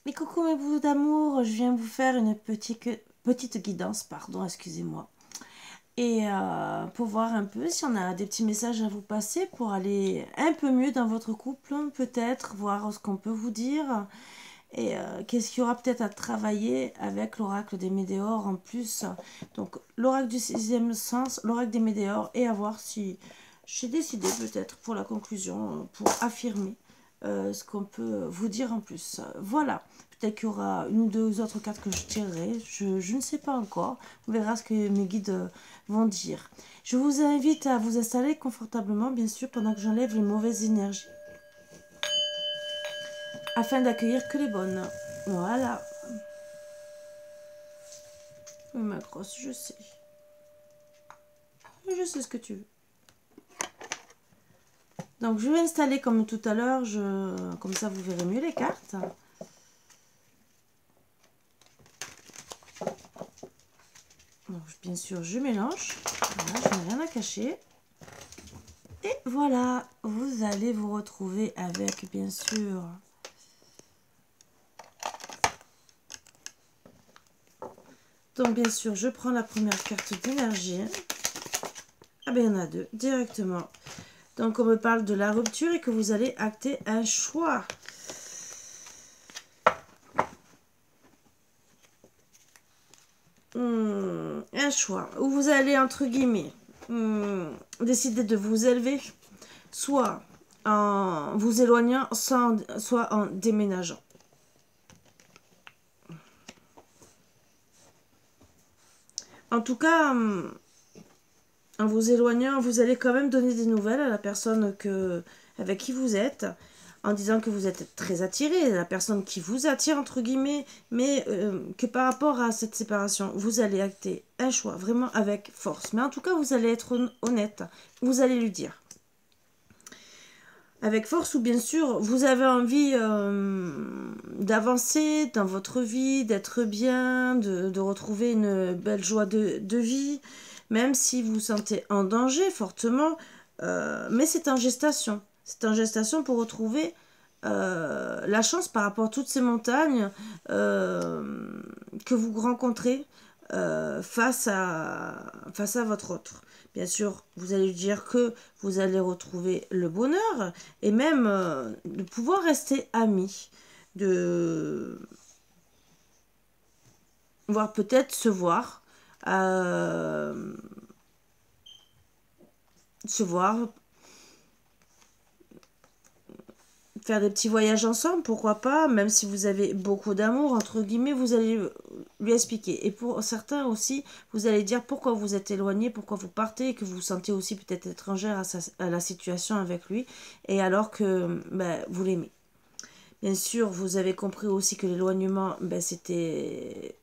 Mais coucou mes bouts d'amour, je viens vous faire une petite guidance, pardon, excusez-moi. Et pour voir un peu si on a des petits messages à vous passer pour aller un peu mieux dans votre couple, peut-être, voir ce qu'on peut vous dire. Et qu'est-ce qu'il y aura peut-être à travailler avec l'oracle des Médéors en plus. Donc l'oracle du sixième sens, l'oracle des Médéors, et à voir si j'ai décidé peut-être pour la conclusion, pour affirmer ce qu'on peut vous dire en plus. Voilà, peut-être qu'il y aura une ou deux autres cartes que je tirerai, je ne sais pas encore. On verra ce que mes guides vont dire. Je vous invite à vous installer confortablement, bien sûr, pendant que j'enlève les mauvaises énergies, afin d'accueillir que les bonnes. Voilà. Oui, ma grosse, je sais. Je sais ce que tu veux. Donc, je vais installer comme tout à l'heure. Comme ça, vous verrez mieux les cartes. Donc, bien sûr, je mélange. Voilà, je n'ai rien à cacher. Et voilà, vous allez vous retrouver avec, bien sûr... Donc, bien sûr, je prends la première carte d'énergie. Ah ben, il y en a deux, directement. Donc, on me parle de la rupture et que vous allez acter un choix. Un choix où vous allez, entre guillemets, décider de vous élever, soit en vous éloignant, soit en déménageant. En tout cas, en vous éloignant, vous allez quand même donner des nouvelles à la personne avec qui vous êtes, en disant que vous êtes très attiré, la personne qui vous attire, entre guillemets, mais que par rapport à cette séparation, vous allez acter un choix, vraiment avec force. Mais en tout cas, vous allez être honnête, vous allez lui dire. Avec force, ou bien sûr, vous avez envie d'avancer dans votre vie, d'être bien, de retrouver une belle joie de vie, même si vous vous sentez en danger fortement, mais c'est en gestation. C'est en gestation pour retrouver la chance par rapport à toutes ces montagnes que vous rencontrez face à votre autre. Bien sûr, vous allez lui dire que vous allez retrouver le bonheur et même de pouvoir rester amis, de voir peut-être se voir, se voir, faire des petits voyages ensemble, pourquoi pas, même si vous avez beaucoup d'amour, entre guillemets, vous allez lui expliquer. Et pour certains aussi, vous allez dire pourquoi vous êtes éloigné, pourquoi vous partez, et que vous vous sentez aussi peut-être étrangère à la situation avec lui, et alors que vous l'aimez. Bien sûr, vous avez compris aussi que l'éloignement, c'était...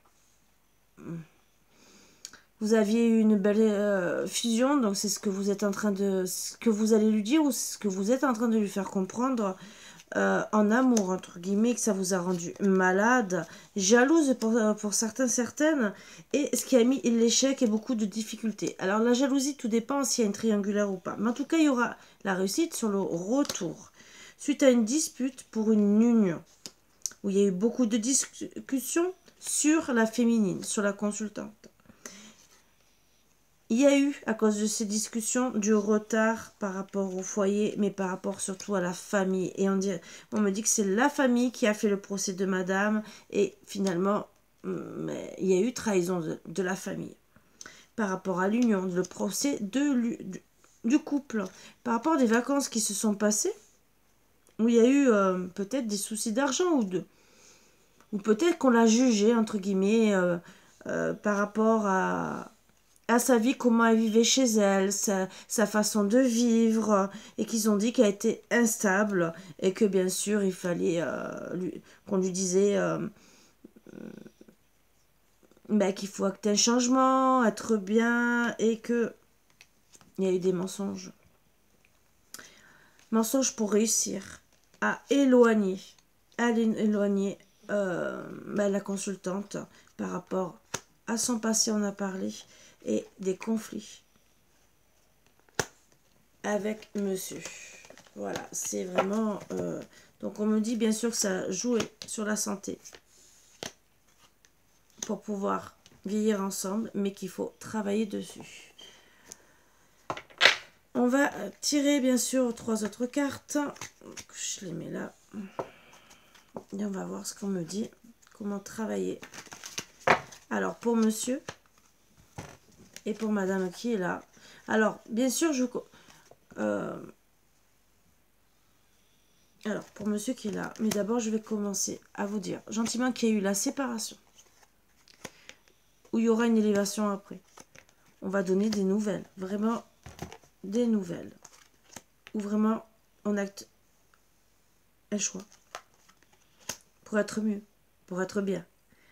Vous aviez eu une belle fusion, donc c'est ce que vous êtes en train de... ce que vous allez lui dire, ou ce que vous êtes en train de lui faire comprendre en amour, entre guillemets, que ça vous a rendu malade, jalouse pour certains, certaines, et ce qui a mis l'échec et beaucoup de difficultés. Alors la jalousie, tout dépend s'il y a une triangulaire ou pas. Mais en tout cas, il y aura la réussite sur le retour. Suite à une dispute pour une union, où il y a eu beaucoup de discussions sur la féminine, sur la consultante. Il y a eu, à cause de ces discussions, du retard par rapport au foyer, mais par rapport surtout à la famille. Et on me dit que c'est la famille qui a fait le procès de madame, et finalement, il y a eu trahison de la famille. Par rapport à l'union, le procès du couple. Par rapport à des vacances qui se sont passées, où il y a eu peut-être des soucis d'argent, ou peut-être qu'on l'a jugé, entre guillemets, par rapport à sa vie, comment elle vivait chez elle, sa façon de vivre, et qu'ils ont dit qu'elle était instable, et que bien sûr il fallait qu'on lui disait qu'il faut acter un changement, être bien, et que il y a eu des mensonges. Mensonges pour réussir à éloigner la consultante par rapport à son passé, on a parlé, et des conflits avec monsieur. Voilà, c'est vraiment... Donc on me dit bien sûr que ça joue sur la santé pour pouvoir vieillir ensemble, mais qu'il faut travailler dessus. On va tirer bien sûr 3 autres cartes. Je les mets là. Et on va voir ce qu'on me dit. Comment travailler. Alors pour monsieur et pour madame qui est là. Alors bien sûr alors pour monsieur qui est là. Mais d'abord je vais commencer à vous dire gentiment qu'il y a eu la séparation. Où il y aura une élévation après. On va donner des nouvelles. Vraiment des nouvelles. Où vraiment on acte un choix. Pour être mieux. Pour être bien.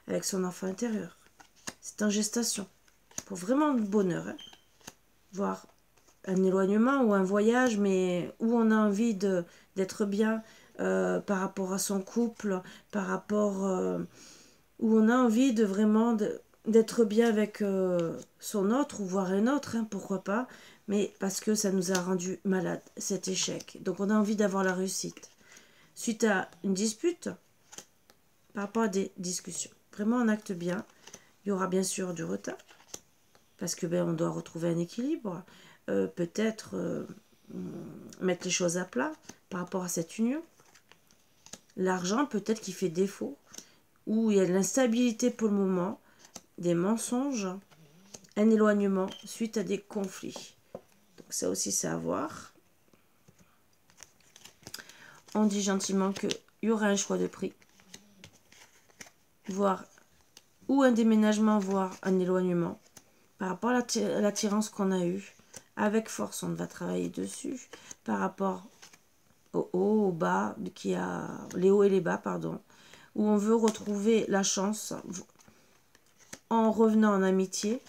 Avec son enfant intérieur. C'est en gestation. Pour vraiment le bonheur. Hein. Voire un éloignement ou un voyage, mais où on a envie d'être bien par rapport à son couple, par rapport où on a envie de vraiment d'être bien avec son autre, ou voir un autre, hein, pourquoi pas, mais parce que ça nous a rendu malade, cet échec. Donc on a envie d'avoir la réussite. Suite à une dispute, par rapport à des discussions. Vraiment un acte bien. Il y aura bien sûr du retard, parce que on doit retrouver un équilibre. Peut-être mettre les choses à plat par rapport à cette union. L'argent peut-être qui fait défaut, où il y a de l'instabilité pour le moment, des mensonges, un éloignement suite à des conflits. Donc ça aussi c'est à voir. On dit gentiment qu'il y aura un choix de prix, voire ou un déménagement, voire un éloignement par rapport à l'attirance qu'on a eue. Avec force, on va travailler dessus par rapport au haut, au bas, les hauts et les bas, pardon, où on veut retrouver la chance en revenant en amitié.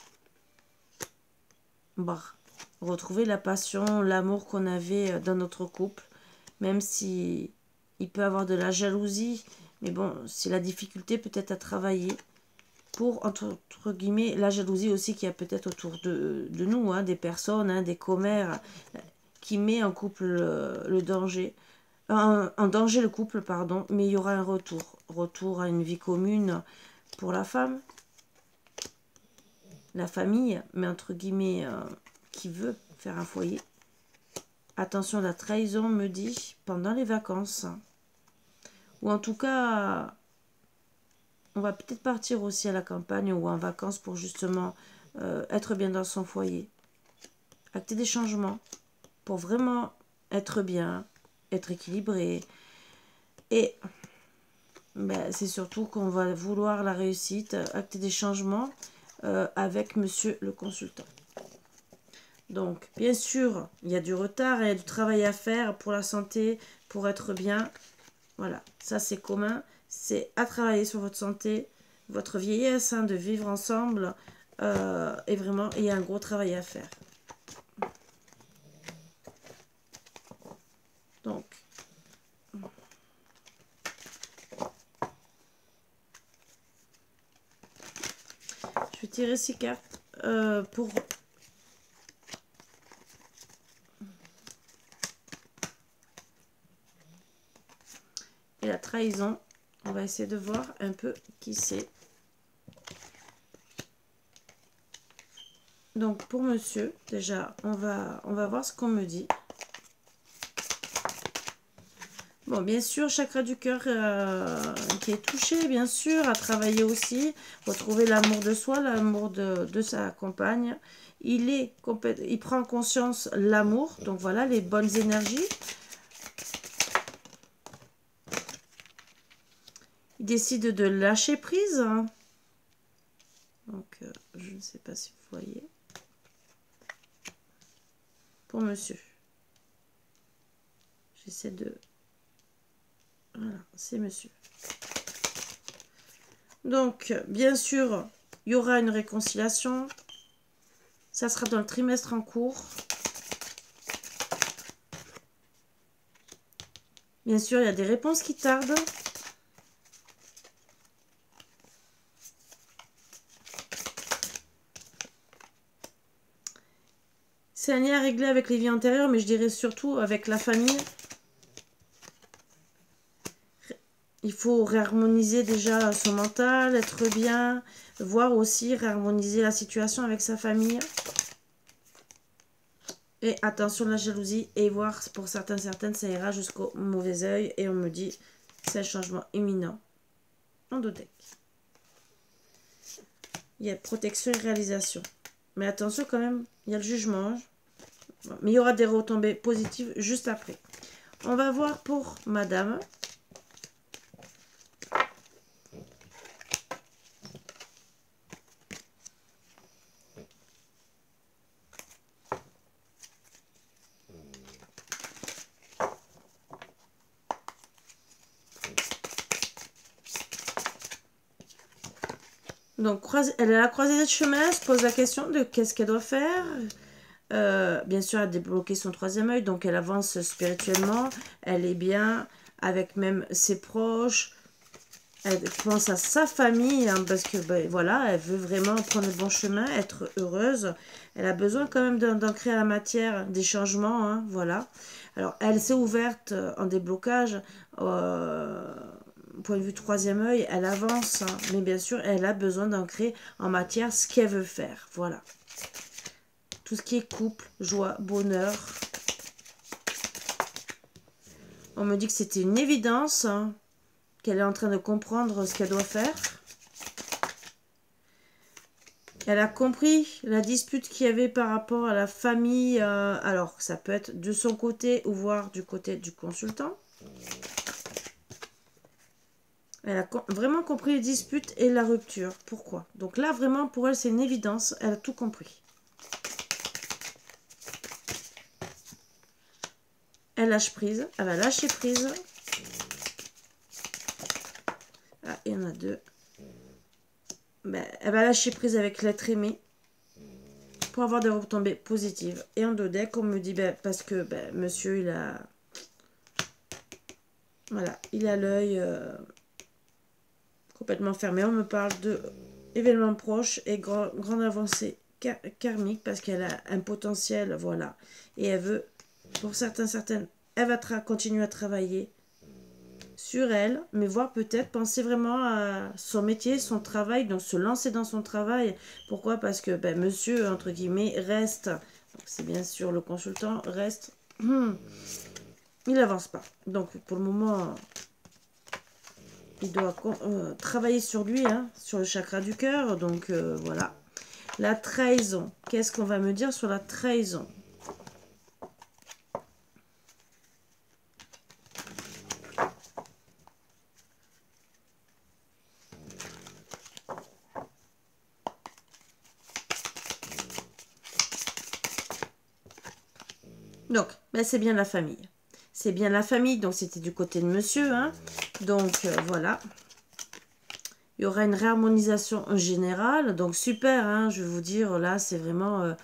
Retrouver la passion, l'amour qu'on avait dans notre couple, même si il peut avoir de la jalousie, mais bon, c'est la difficulté peut-être à travailler pour, entre guillemets, la jalousie aussi qu'il y a peut-être autour de nous, hein, des personnes, hein, des commères, qui met en couple le danger, en danger le couple, pardon, mais il y aura un retour à une vie commune pour la femme, la famille, mais entre guillemets, qui veut faire un foyer. Attention à la trahison, me dit, pendant les vacances. Ou en tout cas, on va peut-être partir aussi à la campagne ou en vacances pour justement être bien dans son foyer. Acter des changements pour vraiment être bien, être équilibré. Et c'est surtout qu'on va vouloir la réussite, acter des changements avec monsieur le consultant. Donc, bien sûr, il y a du retard, il y a du travail à faire pour la santé, pour être bien. Voilà, ça c'est commun. C'est à travailler sur votre santé, votre vieillesse, hein, de vivre ensemble. Et vraiment, il y a un gros travail à faire. Donc, je vais tirer 6 cartes pour... Et la trahison, on va essayer de voir un peu qui c'est. Donc pour monsieur, déjà, on va voir ce qu'on me dit. Bon, bien sûr, chakra du cœur qui est touché, bien sûr, à travailler aussi, retrouver l'amour de soi, l'amour de sa compagne. Il prend conscience l'amour, donc voilà, les bonnes énergies. Il décide de lâcher prise. Donc, je ne sais pas si vous voyez. Pour monsieur. J'essaie de... Voilà, c'est monsieur. Donc, bien sûr, il y aura une réconciliation. Ça sera dans le trimestre en cours. Bien sûr, il y a des réponses qui tardent. C'est un lien à régler avec les vies antérieures, mais je dirais surtout avec la famille. il faut réharmoniser déjà son mental, être bien, voir aussi réharmoniser la situation avec sa famille. Et attention la jalousie, et voir pour certaines, ça ira jusqu'au mauvais oeil. Et on me dit, c'est un changement imminent. En deux decks. Il y a protection et réalisation. Mais attention quand même, il y a le jugement. Mais il y aura des retombées positives juste après. On va voir pour madame. Donc, elle est à la croisée des chemins, elle se pose la question de qu'est-ce qu'elle doit faire. Bien sûr, elle a débloqué son troisième œil, donc elle avance spirituellement. Elle est bien avec même ses proches. Elle pense à sa famille, hein, parce que ben, voilà, elle veut vraiment prendre le bon chemin, être heureuse. Elle a besoin quand même d'ancrer à la matière des changements, hein, voilà. Alors, elle s'est ouverte en déblocage. Point de vue troisième œil, elle avance, hein, mais bien sûr, elle a besoin d'ancrer en matière ce qu'elle veut faire, voilà. Tout ce qui est couple, joie, bonheur. On me dit que c'était une évidence, hein, qu'elle est en train de comprendre ce qu'elle doit faire. Elle a compris la dispute qu'il y avait par rapport à la famille. Alors, ça peut être de son côté ou voire du côté du consultant. Elle a vraiment compris les disputes et la rupture. Pourquoi? Donc là, vraiment, pour elle, c'est une évidence. Elle a tout compris. Elle lâche prise. Elle va lâcher prise. Ah, il y en a deux. Ben, elle va lâcher prise avec l'être aimé pour avoir des retombées positives. Et en deux decks, on me dit, ben, parce que ben, monsieur, il a... Voilà, il a l'œil complètement fermé. On me parle de événements proches et grande avancée karmique parce qu'elle a un potentiel, voilà. Et elle veut, pour certaines, elle va continuer à travailler sur elle, mais voir peut-être penser vraiment à son métier, son travail, donc se lancer dans son travail. Pourquoi? Parce que ben, monsieur, entre guillemets, reste, c'est bien sûr le consultant, reste, il n'avance pas. Donc pour le moment, il doit travailler sur lui, hein, sur le chakra du cœur, donc voilà. La trahison, qu'est-ce qu'on va me dire sur la trahison? Donc, ben c'est bien la famille. C'est bien la famille, donc c'était du côté de monsieur. Hein. Donc, voilà. Il y aura une réharmonisation générale. Donc, super, hein, je vais vous dire, là, c'est vraiment...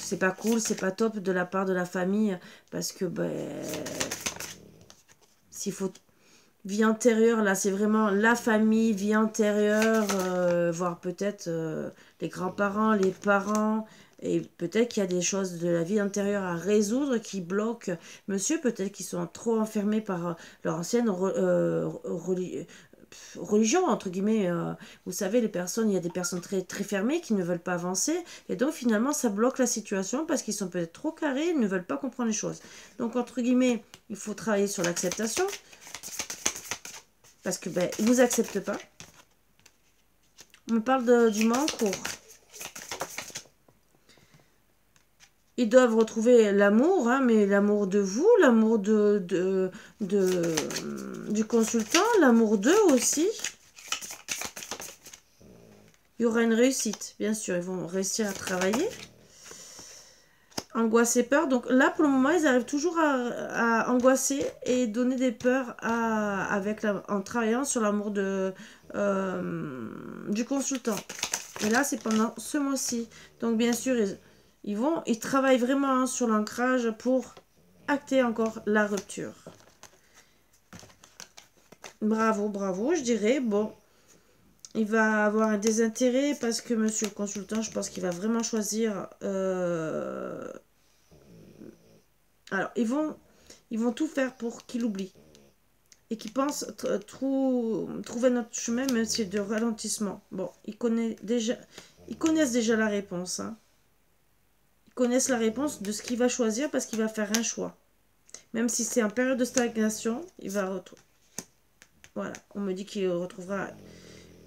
c'est pas cool, c'est pas top de la part de la famille. Parce que, ben... s'il faut... Vie antérieure, là, c'est vraiment la famille, vie antérieure, voire peut-être les grands-parents, les parents... Et peut-être qu'il y a des choses de la vie antérieure à résoudre qui bloquent monsieur. Peut-être qu'ils sont trop enfermés par leur ancienne religion, entre guillemets. Vous savez, les personnes, il y a des personnes très, très fermées qui ne veulent pas avancer. Et donc, finalement, ça bloque la situation parce qu'ils sont peut-être trop carrés, ils ne veulent pas comprendre les choses. Donc, entre guillemets, il faut travailler sur l'acceptation. Parce que, ben, ils ne vous acceptent pas. On me parle du manque. Ils doivent retrouver l'amour, hein, mais l'amour de vous, l'amour du consultant, l'amour d'eux aussi. Il y aura une réussite, bien sûr, ils vont réussir à travailler. Angoisse et peur, donc là pour le moment ils arrivent toujours à angoisser et donner des peurs en travaillant sur l'amour du consultant. Et là c'est pendant ce mois-ci, donc bien sûr ils travaillent vraiment, hein, sur l'ancrage pour acter encore la rupture. Bravo, bravo, je dirais. Bon, il va avoir un désintérêt parce que monsieur le consultant, je pense qu'il va vraiment choisir... Alors, ils vont tout faire pour qu'il oublie. et qui pense trouver notre chemin, même si c'est de ralentissement. Bon, ils connaissent déjà la réponse. Hein. Ils connaissent la réponse de ce qu'il va choisir parce qu'il va faire un choix. Même si c'est en période de stagnation, il va retrouver. Voilà, on me dit qu'il retrouvera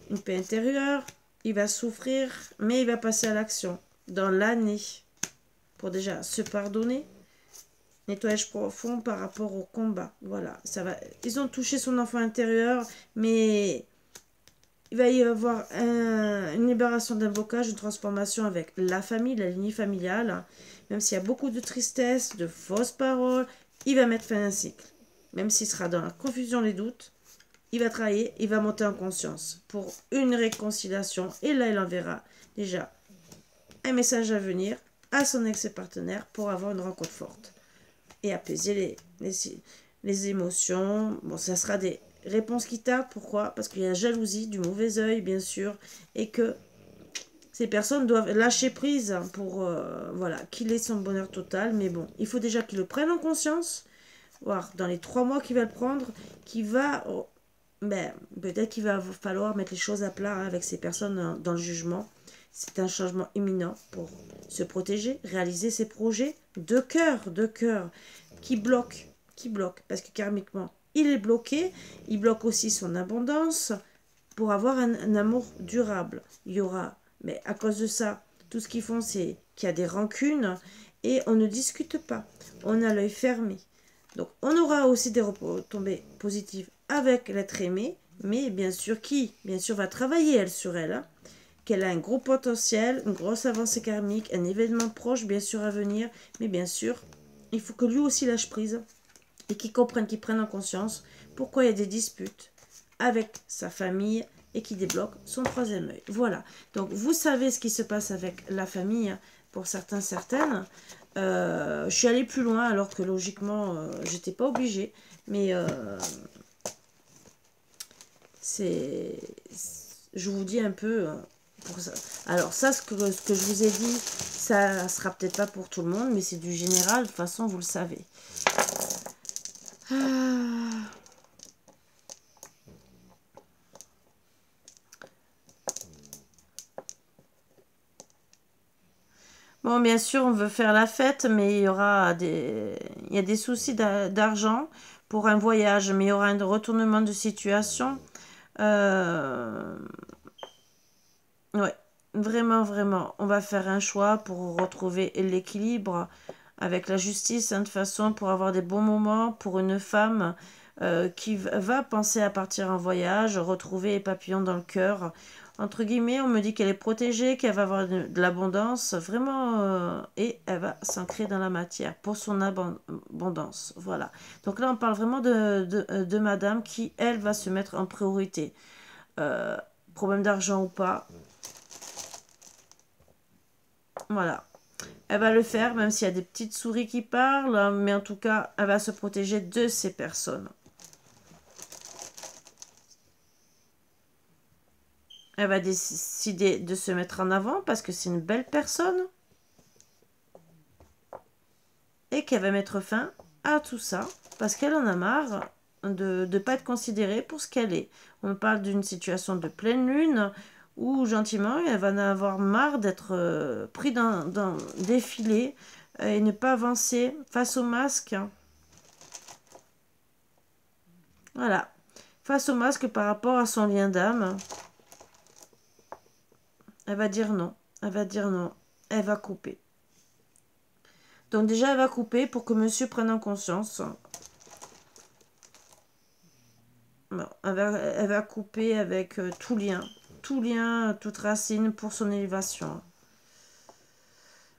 une paix intérieure, il va souffrir, mais il va passer à l'action dans l'année pour déjà se pardonner. Nettoyage profond par rapport au combat. Voilà, ça va. Ils ont touché son enfant intérieur, mais il va y avoir une libération d'un blocage, une transformation avec la famille, la lignée familiale. Même s'il y a beaucoup de tristesse, de fausses paroles, il va mettre fin à un cycle. Même s'il sera dans la confusion, les doutes, il va travailler, il va monter en conscience pour une réconciliation. Et là, il enverra déjà un message à venir à son ex-partenaire pour avoir une rencontre forte et apaiser les émotions. Bon, ça sera des réponses qui tardent. Pourquoi? Parce qu'il y a la jalousie, du mauvais œil, bien sûr, et que ces personnes doivent lâcher prise pour voilà, qu'il ait son bonheur total. Mais bon, il faut déjà qu'il le prenne en conscience, voire dans les 3 mois qu'il va le prendre, qu'il va... Ben, peut-être qu'il va falloir mettre les choses à plat avec ces personnes dans le jugement. C'est un changement imminent pour se protéger, réaliser ses projets de cœur, qui bloque, parce que karmiquement, il est bloqué, il bloque aussi son abondance pour avoir un amour durable. Il y aura, mais à cause de ça, tout ce qu'ils font, c'est qu'il y a des rancunes et on ne discute pas, on a l'œil fermé. Donc, on aura aussi des retombées positives avec l'être aimé, mais bien sûr, bien sûr, va travailler, elle, sur elle, hein, qu'elle a un gros potentiel, une grosse avancée karmique, un événement proche, bien sûr, à venir, mais bien sûr, il faut que lui aussi lâche prise et qu'il comprenne, qu'il prenne en conscience pourquoi il y a des disputes avec sa famille et qu'il débloque son 3e œil. Voilà, donc vous savez ce qui se passe avec la famille, pour certains, certaines. Je suis allée plus loin alors que logiquement j'étais pas obligée, mais je vous dis un peu pour ça. Alors ça, ce que je vous ai dit, ça sera peut-être pas pour tout le monde, mais c'est du général, de toute façon vous le savez. Bon, bien sûr, on veut faire la fête, mais il y a des soucis d'argent pour un voyage, mais il y aura un retournement de situation. Ouais, vraiment, vraiment, on va faire un choix pour retrouver l'équilibre avec la justice, hein, de façon pour avoir des bons moments pour une femme qui va penser à partir en voyage, retrouver les papillons dans le cœur. Entre guillemets, on me dit qu'elle est protégée, qu'elle va avoir de l'abondance, vraiment, et elle va s'ancrer dans la matière pour son abondance. Voilà. Donc là, on parle vraiment de madame qui, elle, va se mettre en priorité. Problème d'argent ou pas. Voilà. Elle va le faire, même s'il y a des petites souris qui parlent, hein, mais en tout cas, elle va se protéger de ces personnes. Elle va décider de se mettre en avant parce que c'est une belle personne. Et qu'elle va mettre fin à tout ça parce qu'elle en a marre de ne pas être considérée pour ce qu'elle est. On parle d'une situation de pleine lune où gentiment elle va en avoir marre d'être pris dans des filets et ne pas avancer face au masque. Voilà. Face au masque par rapport à son lien d'âme. Elle va dire non. Elle va dire non. Elle va couper. Donc déjà, elle va couper pour que monsieur prenne en conscience. Bon, elle va couper avec tout lien, toute racine pour son élévation.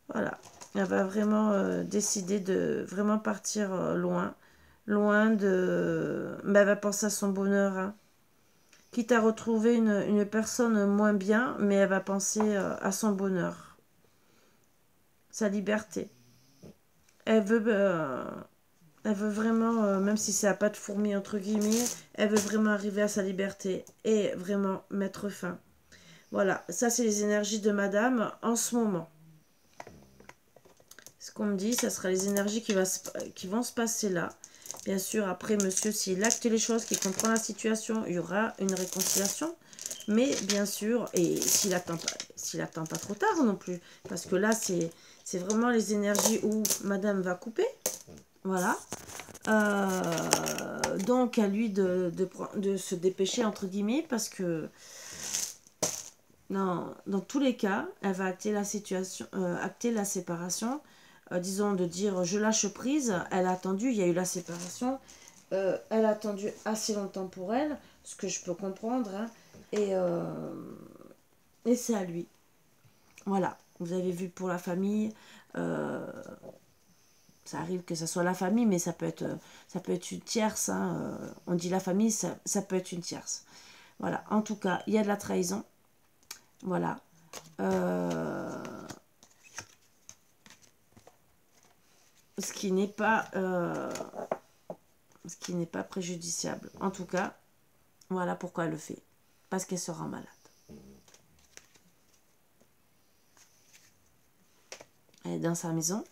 Voilà. Elle va vraiment décider de vraiment partir loin de... Mais elle va penser à son bonheur, hein. Quitte à retrouver une personne moins bien, mais elle va penser à son bonheur, sa liberté. Elle veut vraiment, même si ça n'a pas de fourmi entre guillemets, elle veut vraiment arriver à sa liberté et vraiment mettre fin. Voilà, ça c'est les énergies de madame en ce moment. Ce qu'on me dit, ça sera les énergies qui vont se passer là. Bien sûr, après, monsieur, s'il acte les choses, qu'il comprend la situation, il y aura une réconciliation. Mais bien sûr, et s'il attend pas trop tard non plus, parce que là, c'est vraiment les énergies où madame va couper. Voilà. Donc, à lui de se dépêcher, entre guillemets, parce que dans tous les cas, elle va acter la situation, acter la séparation. Disons, de dire je lâche prise. Elle a attendu, il y a eu la séparation. Elle a attendu assez longtemps pour elle, ce que je peux comprendre. Hein, et c'est à lui. Voilà, vous avez vu pour la famille. Ça arrive que ça soit la famille, mais ça peut être une tierce. Hein, on dit la famille, ça peut être une tierce. Voilà, en tout cas, il y a de la trahison. Voilà. Ce qui n'est pas préjudiciable. En tout cas, voilà pourquoi elle le fait. Parce qu'elle se rend malade. Elle est dans sa maison.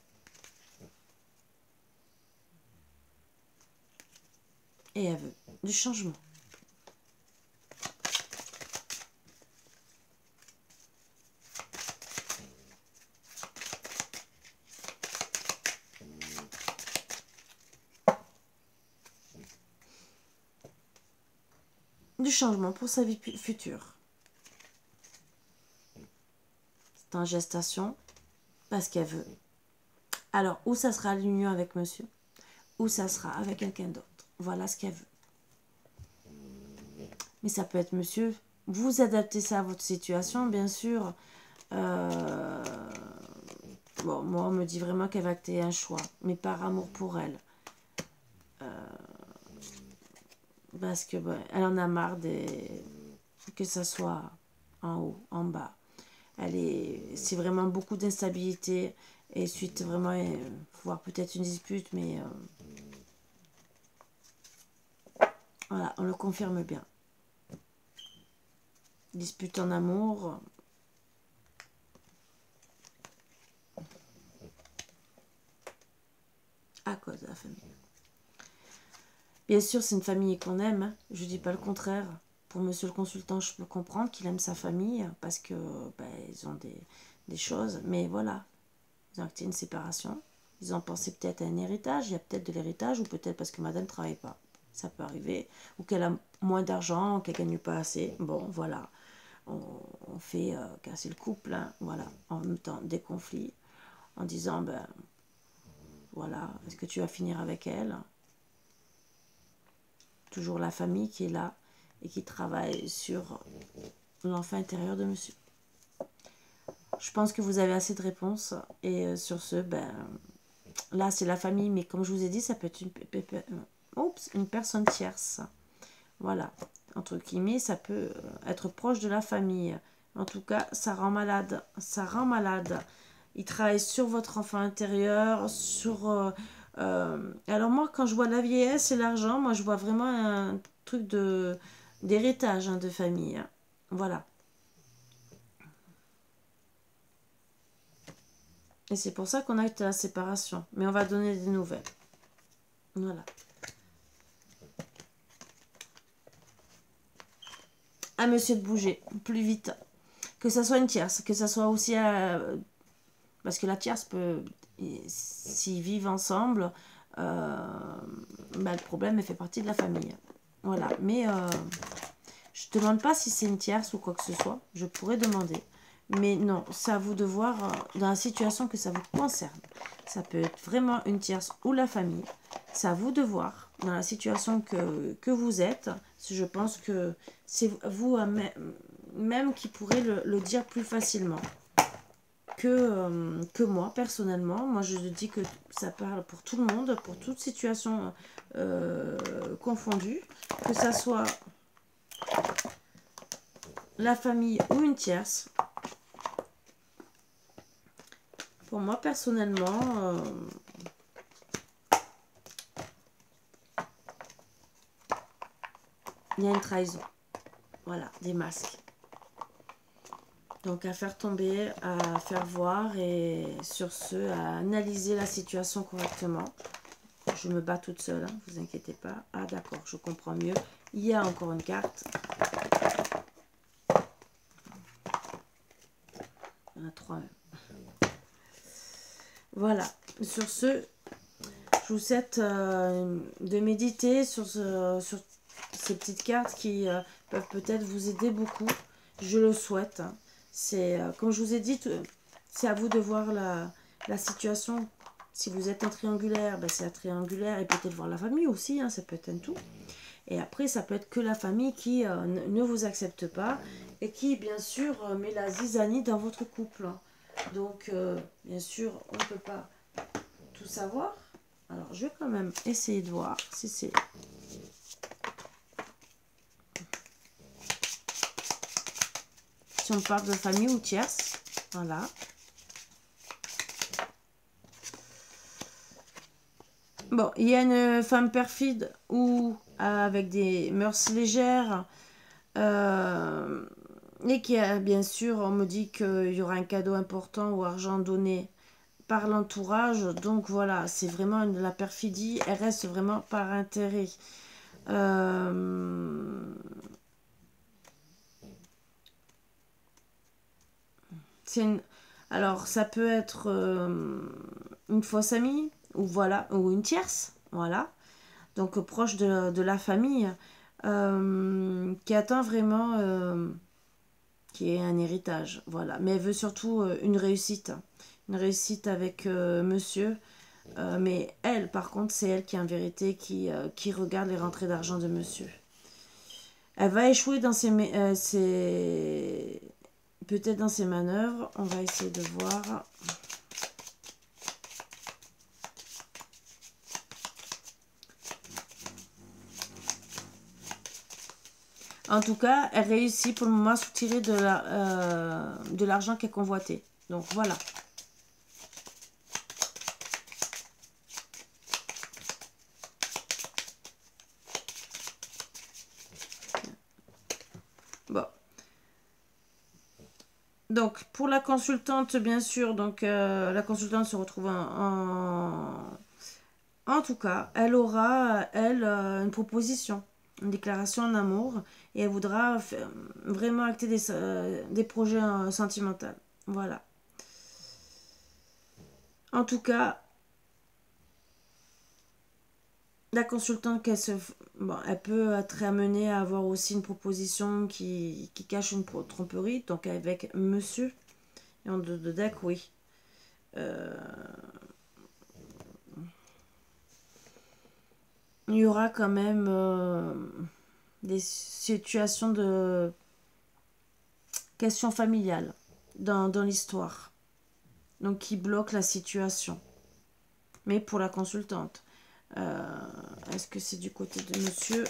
Et elle veut du changement. Du changement pour sa vie future. C'est en gestation parce qu'elle veut. Alors, où ça sera l'union avec monsieur, ou ça sera avec quelqu'un d'autre. Voilà ce qu'elle veut. Mais ça peut être monsieur. Vous adaptez ça à votre situation, bien sûr. Bon, moi, on me dit vraiment qu'elle va acter un choix, mais par amour pour elle. Parce que elle en a marre que ça soit en haut, en bas. C'est vraiment beaucoup d'instabilité et suite vraiment, voire peut-être une dispute, mais voilà, on le confirme bien. Dispute en amour. À cause de la famille. Bien sûr, c'est une famille qu'on aime. Hein. Je ne dis pas le contraire. Pour monsieur le consultant, je peux comprendre qu'il aime sa famille parce que ils ont des choses. Mais voilà, ils ont acté une séparation. Ils ont pensé peut-être à un héritage. Il y a peut-être de l'héritage ou peut-être parce que madame ne travaille pas. Ça peut arriver. Ou qu'elle a moins d'argent, qu'elle ne gagne pas assez. Bon, voilà. On fait casser le couple. Hein. Voilà. En même temps, des conflits. En disant, voilà, est-ce que tu vas finir avec elle? Toujours la famille qui est là et qui travaille sur l'enfant intérieur de monsieur. Je pense que vous avez assez de réponses. Et sur ce, là c'est la famille, mais comme je vous ai dit, ça peut être une personne tierce. Voilà, entre guillemets, ça peut être proche de la famille. En tout cas, ça rend malade. Ça rend malade. Il travaille sur votre enfant intérieur, sur... alors moi, quand je vois la vieillesse et l'argent, moi je vois vraiment un truc d'héritage hein, de famille. Hein. Voilà. Et c'est pour ça qu'on a été à la séparation. Mais on va donner des nouvelles. Voilà. À monsieur de bouger plus vite. Que ça soit une tierce, que ça soit aussi... parce que la tierce peut... S'ils vivent ensemble, le problème, elle fait partie de la famille. Voilà. Mais je ne demande pas si c'est une tierce ou quoi que ce soit. Je pourrais demander. Mais non, c'est à vous de voir dans la situation que ça vous concerne. Ça peut être vraiment une tierce ou la famille. C'est à vous de voir dans la situation que vous êtes. Je pense que c'est vous même qui pourrez le dire plus facilement que moi, personnellement. Moi, je dis que ça parle pour tout le monde, pour toute situation confondue. Que ça soit la famille ou une tierce. Pour moi, personnellement, il y a une trahison. Voilà, des masques. Donc, à faire tomber, à faire voir et sur ce, à analyser la situation correctement. je me bats toute seule, hein, vous inquiétez pas. Ah d'accord, je comprends mieux. Il y a encore une carte. Il y en a 3 même. Voilà. Sur ce, je vous souhaite de méditer sur ces petites cartes qui peuvent peut-être vous aider beaucoup. Je le souhaite. Hein. C'est, comme je vous ai dit, c'est à vous de voir la situation. Si vous êtes un triangulaire, ben c'est un triangulaire et peut-être voir la famille aussi, hein, ça peut être un tout. Et après, ça peut être que la famille qui ne vous accepte pas et qui, bien sûr, met la zizanie dans votre couple. Donc, bien sûr, on ne peut pas tout savoir. Alors, je vais quand même essayer de voir si c'est... Si on parle de famille ou tierce. Voilà. Bon, il y a une femme perfide ou avec des mœurs légères et qui a, bien sûr, on me dit qu'il y aura un cadeau important ou argent donné par l'entourage. Donc voilà, c'est vraiment la perfidie, elle reste vraiment par intérêt. Alors, ça peut être une fausse amie ou voilà, ou une tierce, voilà. Donc proche de la famille, qui attend vraiment qui est un héritage, voilà. Mais elle veut surtout une réussite avec monsieur. Mais elle, par contre, c'est elle qui en vérité qui regarde les rentrées d'argent de monsieur. Elle va échouer dans peut-être dans ses manœuvres. On va essayer de voir. En tout cas, elle réussit pour le moment à soutirer de l'argent qu'elle convoitait. Donc voilà. Bon. Donc pour la consultante, bien sûr, donc la consultante se retrouve en tout cas, elle aura, elle, une proposition, une déclaration en amour, et elle voudra vraiment acter des projets sentimentaux. Voilà. En tout cas, la consultante, bon, elle peut être amenée à avoir aussi une proposition qui cache une tromperie, donc avec monsieur, et en deux de deck, oui. Il y aura quand même des situations de questions familiales dans l'histoire. Donc qui bloquent la situation. Mais pour la consultante. Est-ce que c'est du côté de monsieur ?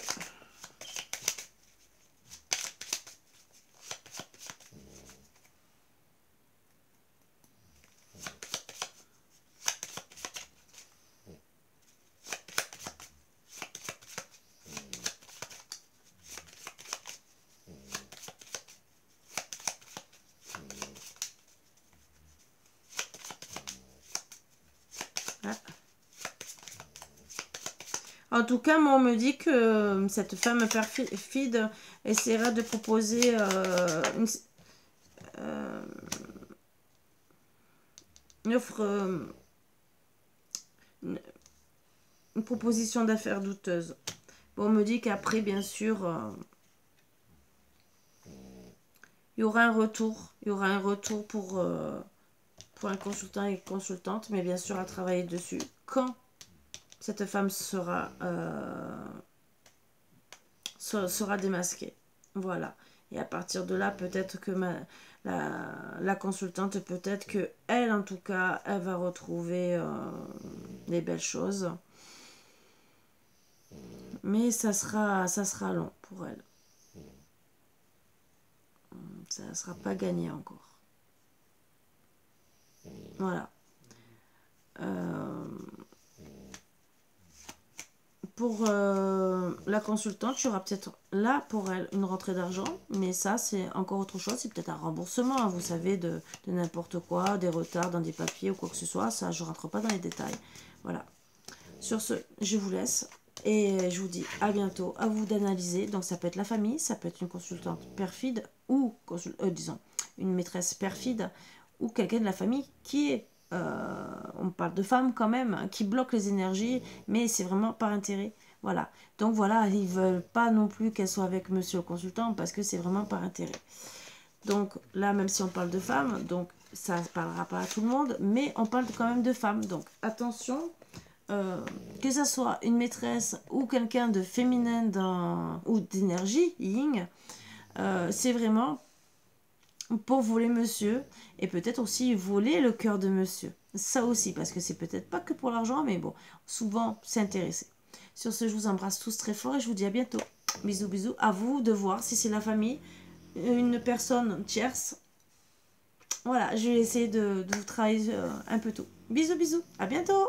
En tout cas, moi, on me dit que cette femme perfide essaiera de proposer une offre, une proposition d'affaires douteuse. Bon, on me dit qu'après, bien sûr, il y aura un retour. Il y aura un retour pour un consultant et consultante, mais bien sûr à travailler dessus. Quand cette femme sera démasquée. Voilà. Et à partir de là, peut-être que la consultante, peut-être que elle, en tout cas, elle va retrouver des belles choses. Mais ça sera long pour elle. Ça ne sera pas gagné encore. Voilà. Pour la consultante, il y aura peut-être là pour elle une rentrée d'argent, mais ça c'est encore autre chose, c'est peut-être un remboursement, hein, vous savez, de n'importe quoi, des retards dans des papiers ou quoi que ce soit, ça je rentre pas dans les détails. Voilà. Sur ce, je vous laisse et je vous dis à bientôt. À vous d'analyser. Donc ça peut être la famille, ça peut être une consultante perfide ou, disons, une maîtresse perfide ou quelqu'un de la famille qui est, on parle de femmes quand même, hein, qui bloque les énergies, mais c'est vraiment par intérêt. Voilà. Donc voilà, ils veulent pas non plus qu'elle soit avec monsieur le consultant parce que c'est vraiment par intérêt. Donc là, même si on parle de femmes, donc ça ne parlera pas à tout le monde, mais on parle quand même de femmes. Donc attention, que ce soit une maîtresse ou quelqu'un de féminin ou d'énergie, yin, c'est vraiment pour voler monsieur et peut-être aussi voler le cœur de monsieur. Ça aussi, parce que c'est peut-être pas que pour l'argent, mais bon, souvent c'est intéressé. Sur ce, je vous embrasse tous très fort et je vous dis à bientôt. Bisous, bisous. À vous de voir si c'est la famille, une personne tierce. Voilà, je vais essayer de vous travailler un peu tout. Bisous, bisous. À bientôt.